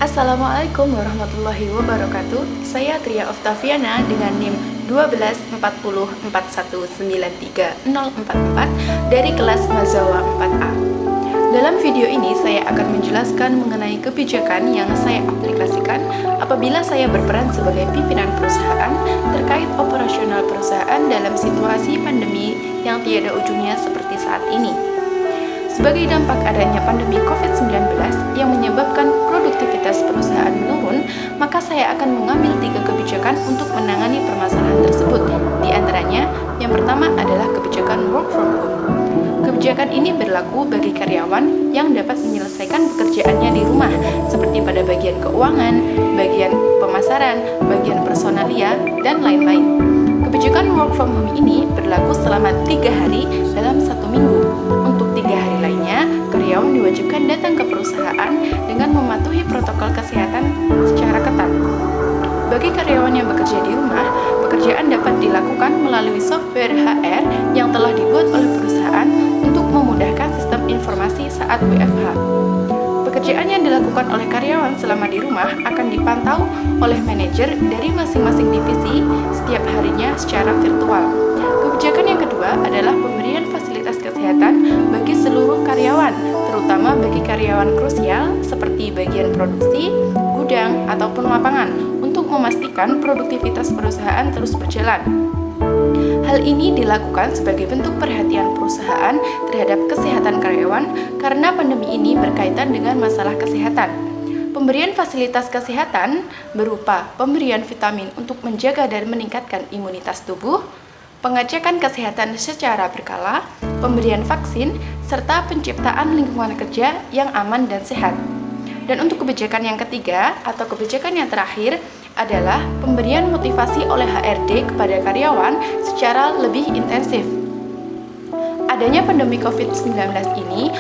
Assalamualaikum warahmatullahi wabarakatuh. Saya Tria Oktaviana dengan NIM 12404193044 dari kelas Mazawa 4A. Dalam video ini saya akan menjelaskan mengenai kebijakan yang saya aplikasikan apabila saya berperan sebagai pimpinan perusahaan terkait operasional perusahaan dalam situasi pandemi yang tiada ujungnya seperti saat ini. Sebagai dampak adanya pandemi COVID-19 yang menyebabkan produktivitas perusahaan menurun, maka saya akan mengambil 3 kebijakan untuk menangani permasalahan tersebut. Di antaranya, yang pertama adalah kebijakan work from home. Kebijakan ini berlaku bagi karyawan yang dapat menyelesaikan pekerjaannya di rumah, seperti pada bagian keuangan, bagian pemasaran, bagian personalia, dan lain-lain. Kebijakan work from home ini berlaku selama 3 hari dalam 1 minggu. Untuk 3 hari lainnya, karyawan diwajibkan datang ke perusahaan dengan mematuhi protokol kesehatan secara ketat. Bagi karyawan yang bekerja di rumah, pekerjaan dapat dilakukan melalui software HR yang telah dibuat oleh perusahaan untuk memudahkan sistem informasi saat WFH. Pekerjaan yang dilakukan oleh karyawan selama di rumah akan dipantau oleh manajer dari masing-masing divisi setiap harinya secara virtual. Kebijakan yang kedua adalah pemberian fasilitas kesehatan bagi seluruh karyawan, terutama bagi karyawan krusial seperti bagian produksi, gudang, ataupun lapangan, untuk memastikan produktivitas perusahaan terus berjalan. Hal ini dilakukan sebagai bentuk perhatian perusahaan terhadap kesehatan karyawan karena pandemi ini berkaitan dengan masalah kesehatan. Pemberian fasilitas kesehatan berupa pemberian vitamin untuk menjaga dan meningkatkan imunitas tubuh, pengecekan kesehatan secara berkala, pemberian vaksin, serta penciptaan lingkungan kerja yang aman dan sehat. Dan untuk kebijakan yang ketiga atau kebijakan yang terakhir adalah pemberian motivasi oleh HRD kepada karyawan secara lebih intensif. Adanya pandemi COVID-19 ini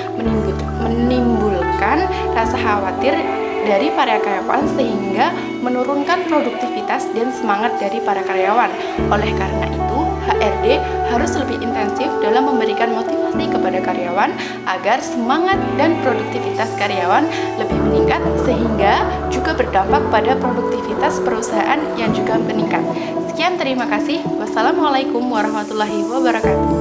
menimbulkan rasa khawatir dari para karyawan sehingga menurunkan produktivitas dan semangat dari para karyawan. Oleh karena itu, HRD harus lebih intensif dalam memberikan motivasi kepada karyawan agar semangat dan produktivitas karyawan lebih meningkat sehingga juga berdampak pada produktivitas perusahaan yang juga meningkat. Sekian, terima kasih. Wassalamualaikum warahmatullahi wabarakatuh.